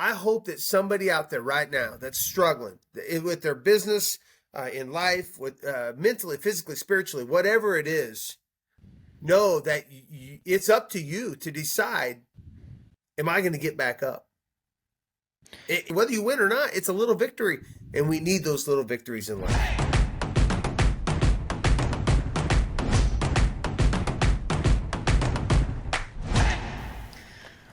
I hope that somebody out there right now that's struggling with their business, in life, with mentally, physically, spiritually, whatever it is, know that it's up to you to decide, am I going to get back up? Whether you win or not, it's a little victory, and we need those little victories in life.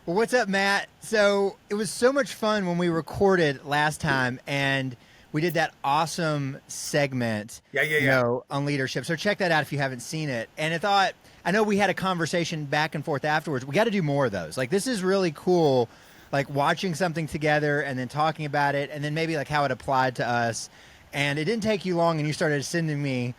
Well, what's up, Matt? So it was so much fun when we recorded last time, and we did that awesome segment, on leadership. So check that out if you haven't seen it. And I know we had a conversation back and forth afterwards. We got to do more of those. Like, this is really cool, like watching something together and then talking about it, and then maybe like how it applied to us. And it didn't take you long, and you started sending me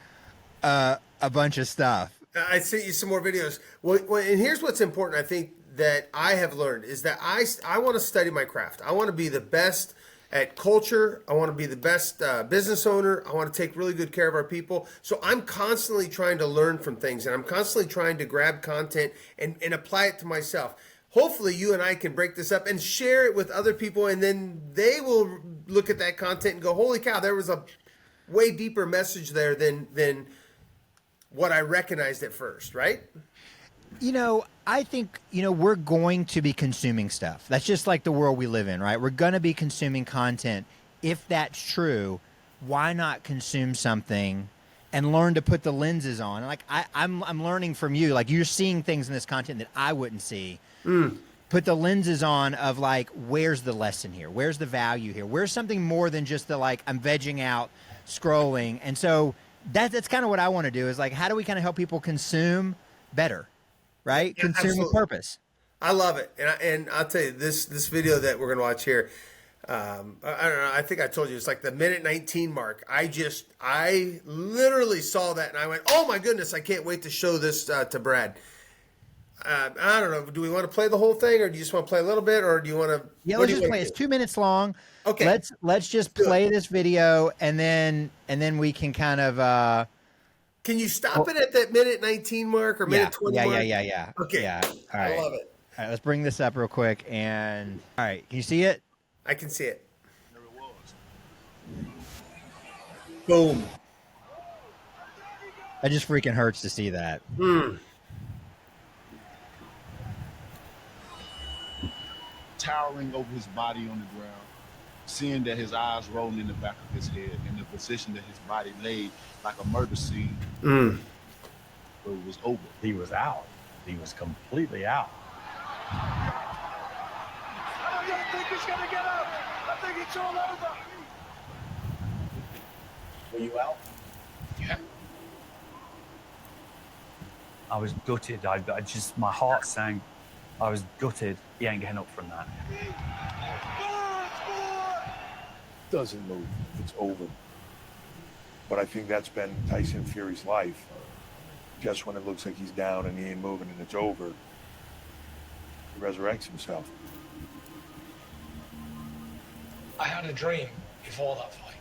a bunch of stuff. I sent you some more videos. Well, and here's what's important, I think, that I have learned is that I want to study my craft. I want to be the best at culture. I want to be the best business owner. I want to take really good care of our people. So I'm constantly trying to learn from things, and I'm constantly trying to grab content and apply it to myself. Hopefully you and I can break this up and share it with other people, and then they will look at that content and go, holy cow, there was a way deeper message there than what I recognized at first, right? I think, we're going to be consuming stuff. That's just like the world we live in, right? We're going to be consuming content. If that's true, why not consume something and learn to put the lenses on? Like, I'm learning from you. Like, you're seeing things in this content that I wouldn't see. Put the lenses on of, like, where's the lesson here? Where's the value here? Where's something more than just the, like, I'm vegging out, scrolling? And so that's kind of what I want to do is, like, how do we kind of help people consume better? Right? Yeah, consume with purpose. I love it. And I'll tell you, this video that we're going to watch here, I don't know, I think I told you, it's like the minute 19 mark. I literally saw that and I went, oh my goodness, I can't wait to show this to Brad. I don't know. Do we want to play the whole thing, or do you just want to play a little bit, or do you want to? Yeah, let's just play. It's 2 minutes long. Okay. Let's just play this video, and then we can kind of, can you stop it at that minute 19 mark or minute 20 mark? Yeah. Okay. Yeah. All right. I love it. All right, let's bring this up real quick. And all right, can you see it? I can see it. Boom. That just freaking hurts to see that. Towering over his body on the ground, seeing that his eyes rolling in the back of his head, in the position that his body laid like a murder scene. But it was over. He was out. He was completely out. I don't think he's going to get up. I think it's all over. Were you out? Yeah. I was gutted. I just, my heart sank. I was gutted. He ain't getting up from that. Doesn't move. It's over. But I think that's been Tyson Fury's life. Just when it looks like he's down and he ain't moving and it's over, he resurrects himself. I had a dream before that fight,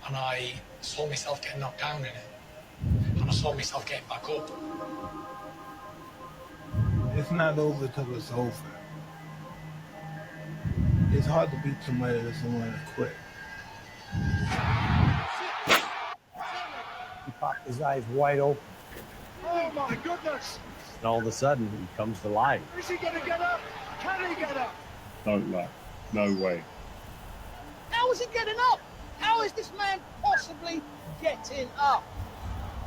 and I saw myself getting knocked down in it, and I saw myself getting back up. It's not over till it's over. It's hard to beat somebody that doesn't want to quit. He popped his eyes wide open. Oh my goodness! And all of a sudden, he comes to life. Is he going to get up? Can he get up? Don't lie. No way. How is he getting up? How is this man possibly getting up?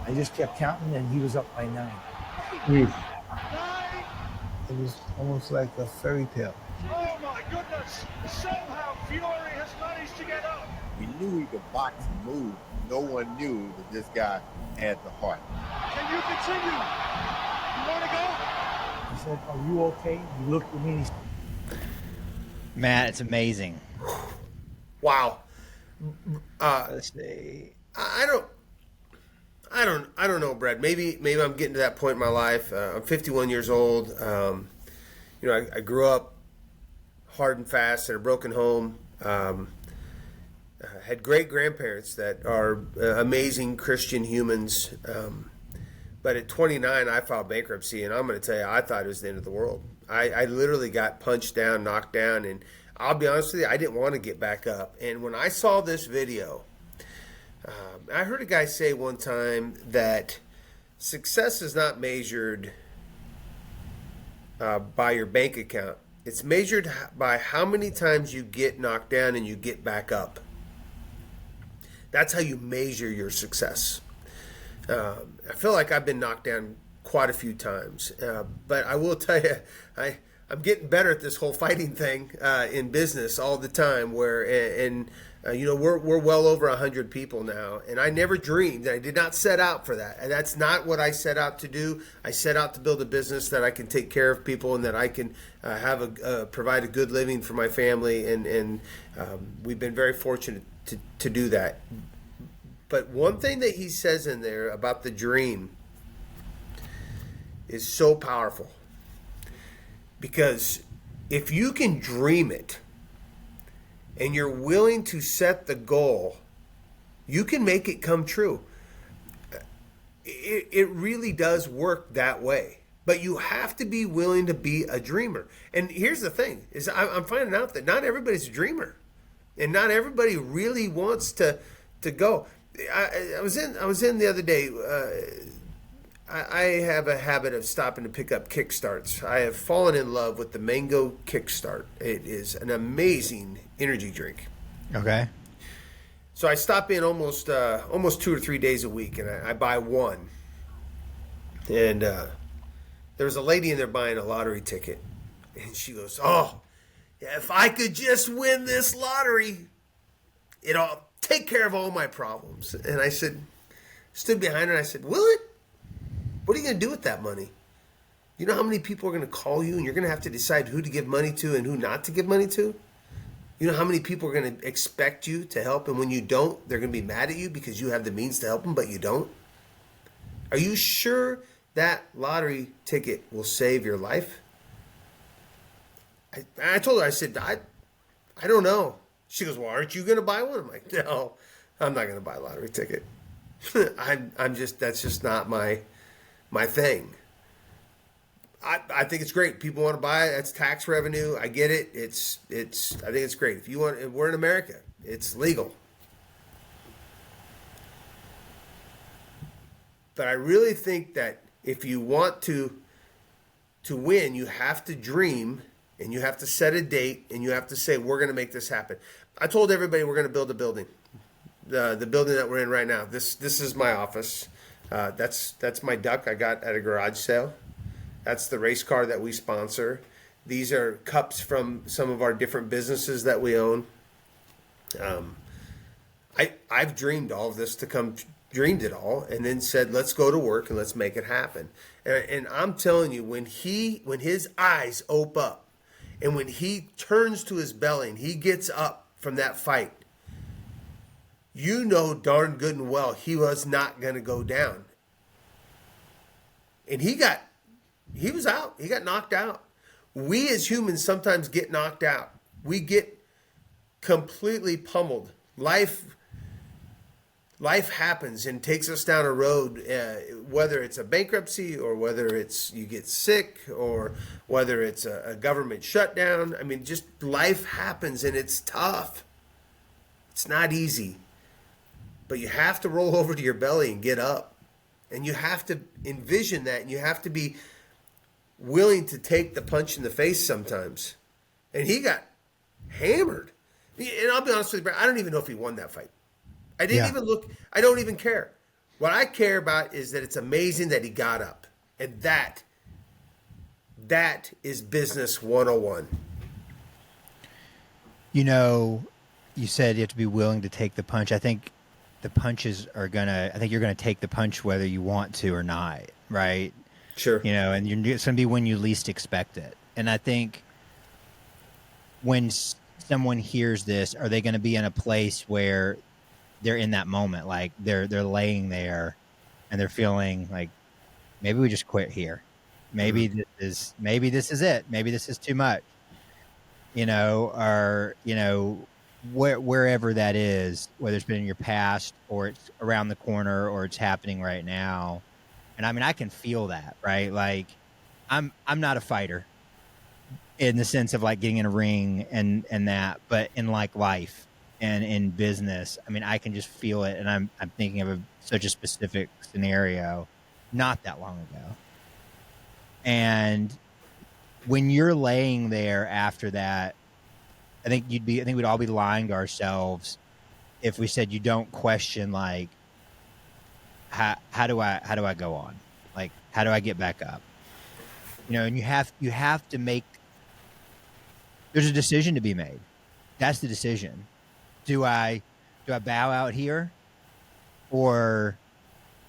I just kept counting and he was up by 9. 9. It was almost like a fairy tale. Oh my goodness! Somehow Fury has managed to get up. We knew he could box and move. No one knew that this guy had the heart. Can you continue? You want to go? He said, are you okay? He looked at me and he... Matt, it's amazing. Wow. Let's see. I don't know, Brad. Maybe I'm getting to that point in my life. I'm 51 years old. I grew up hard and fast in a broken home. Had great grandparents that are amazing Christian humans. But at 29, I filed bankruptcy, and I'm going to tell you, I thought it was the end of the world. I literally got punched down, knocked down, and I'll be honest with you, I didn't want to get back up. And when I saw this video, I heard a guy say one time that success is not measured by your bank account. It's measured by how many times you get knocked down and you get back up. That's how you measure your success. I feel like I've been knocked down quite a few times, but I will tell you, I'm getting better at this whole fighting thing in business all the time. We're well over 100 people now, and I never dreamed. I did not set out for that, and that's not what I set out to do. I set out to build a business that I can take care of people and that I can provide a good living for my family, and we've been very fortunate to do that. But one thing that he says in there about the dream is so powerful, because if you can dream it and you're willing to set the goal, you can make it come true. It really does work that way. But you have to be willing to be a dreamer. And here's the thing, is I'm finding out that not everybody's a dreamer. And not everybody really wants to go. I was in the other day. I have a habit of stopping to pick up Kickstarts. I have fallen in love with the Mango Kickstart. It is an amazing energy drink. Okay. So I stop in almost 2 or 3 days a week, and I buy one. And there was a lady in there buying a lottery ticket, and she goes, "Oh, if I could just win this lottery, it'll take care of all my problems." And I stood behind her and I said, "Will it? What are you going to do with that money? You know how many people are going to call you and you're going to have to decide who to give money to and who not to give money to? You know how many people are going to expect you to help, and when you don't, they're going to be mad at you because you have the means to help them, but you don't? Are you sure that lottery ticket will save your life?" I told her, I said, I don't know. She goes, "Well, aren't you going to buy one?" I'm like, "No, I'm not going to buy a lottery ticket. That's just not my thing." I think it's great. People want to buy it. That's tax revenue. I get it. I think it's great. If you want, we're in America. It's legal. But I really think that if you want to win, you have to dream, and you have to set a date, and you have to say, we're going to make this happen. I told everybody we're going to build a building. The building that we're in right now. This is my office. That's my duck I got at a garage sale. That's the race car that we sponsor. These are cups from some of our different businesses that we own. I've dreamed all of this to come. Dreamed it all, and then said, let's go to work and let's make it happen. And I'm telling you, when his eyes open up, and when he turns to his belly and he gets up from that fight, you know darn good and well he was not going to go down. And he was out. He got knocked out. We as humans sometimes get knocked out. We get completely pummeled. Life happens and takes us down a road, whether it's a bankruptcy or whether it's you get sick or whether it's a government shutdown. I mean, just life happens and it's tough. It's not easy. But you have to roll over to your belly and get up. And you have to envision that, and you have to be willing to take the punch in the face sometimes. And he got hammered. And I'll be honest with you, Brad, I don't even know if he won that fight. I didn't even look. I don't even care. What I care about is that it's amazing that he got up. And that is business 101. You know, you said you have to be willing to take the punch. I think the punches are I think you're going to take the punch whether you want to or not, right? Sure. You know, and it's going to be when you least expect it. And I think when someone hears this, are they going to be in a place where they're in that moment, like they're laying there and they're feeling like, maybe we just quit here. Maybe this is it. Maybe this is too much, or, wherever that is, whether it's been in your past or it's around the corner or it's happening right now. And I mean, I can feel that, right? Like I'm not a fighter in the sense of like getting in a ring and that, but in like life and in business, I mean, I can just feel it. And I'm thinking of such a specific scenario not that long ago. And when you're laying there after that, I think we'd all be lying to ourselves if we said you don't question, like, how do I go on? Like, how do I get back up? You know, and you have to make, there's a decision to be made. That's the decision. Do I bow out here, or,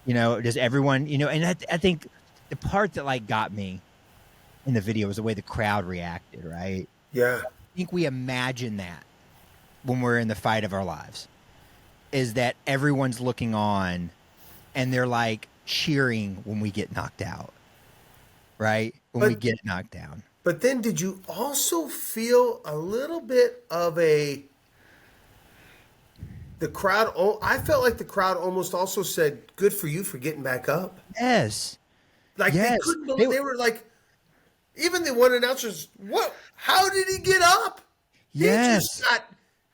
you know, does everyone, you know? And I think the part that like got me in the video was the way the crowd reacted. Right? Yeah. I think we imagine that when we're in the fight of our lives, is that everyone's looking on and they're like cheering when we get knocked out, right? When we get knocked down. But then did you also feel a little bit of the crowd? I felt like the crowd almost also said, good for you for getting back up. Yes. Like yes. they couldn't believe, they were like, even the one announcers, what? How did he get up? Yes. He just got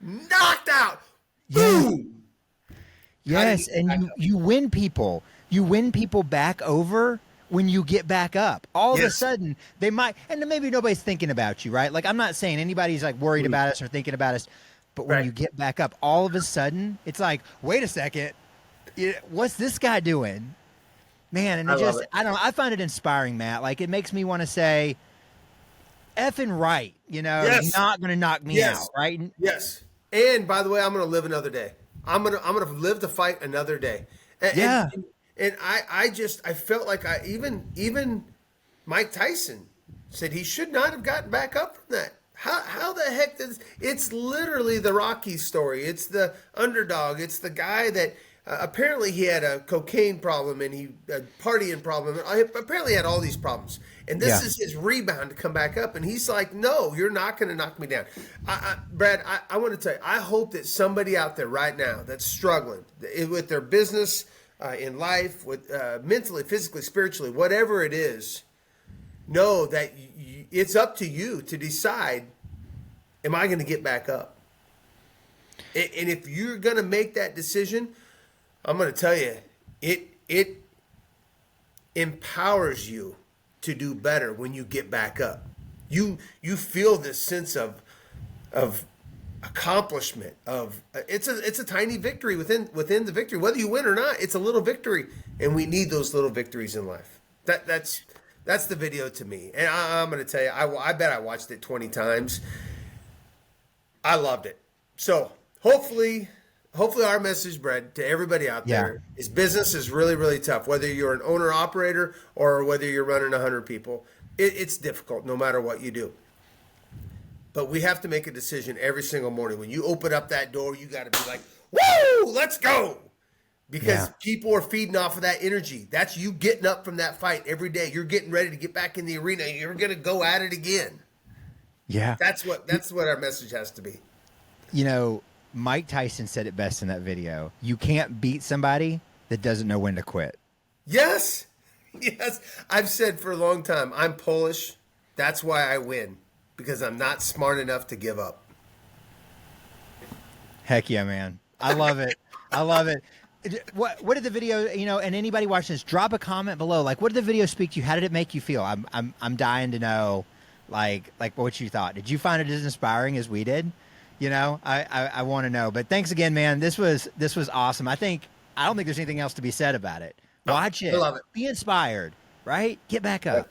knocked out. Yes. Boom. Yes, and you win people. You win people back over when you get back up. All of a sudden, they might, and maybe nobody's thinking about you, right? Like, I'm not saying anybody's like worried about us or thinking about us, but when you get back up, all of a sudden, it's like, wait a second, what's this guy doing? Man, and I don't know, I find it inspiring, Matt. Like, it makes me want to say, effing right, you know, you're not going to knock me out, right? Yes. And by the way, I'm going to live another day. I'm going to live to fight another day. And I felt like even Mike Tyson said he should not have gotten back up from that. How the heck it's literally the Rocky story. It's the underdog. It's the guy that apparently he had a cocaine problem and a partying problem. Apparently he had all these problems. And this is his rebound to come back up. And he's like, no, you're not going to knock me down. Brad, I want to tell you, I hope that somebody out there right now that's struggling with their business, in life, with mentally, physically, spiritually, whatever it is, know that it's up to you to decide, am I going to get back up? And if you're going to make that decision, I'm going to tell you, it empowers you to do better when you get back up. You feel this sense of accomplishment, it's a tiny victory within the victory. Whether you win or not, it's a little victory, and we need those little victories in life. That's the video to me. And I'm going to tell you, I bet I watched it 20 times. I loved it. So hopefully our message, Brad, to everybody out there is business is really, really tough. Whether you're an owner operator or whether you're running 100 people, it's difficult no matter what you do. But we have to make a decision every single morning. When you open up that door, you got to be like, woo, let's go. Because people are feeding off of that energy. That's you getting up from that fight every day. You're getting ready to get back in the arena. You're going to go at it again. Yeah. That's what our message has to be. You know, Mike Tyson said it best in that video. You can't beat somebody that doesn't know when to quit. Yes. Yes. I've said for a long time, I'm Polish. That's why I win. Because I'm not smart enough to give up. Heck yeah, man. I love it. I love it. What did the video, you know, and anybody watching this, drop a comment below. Like, what did the video speak to you? How did it make you feel? I'm dying to know, like what you thought. Did you find it as inspiring as we did? You know, I want to know. But thanks again, man. This was awesome. I don't think there's anything else to be said about it. Watch it. I love it. Be inspired, right? Get back up.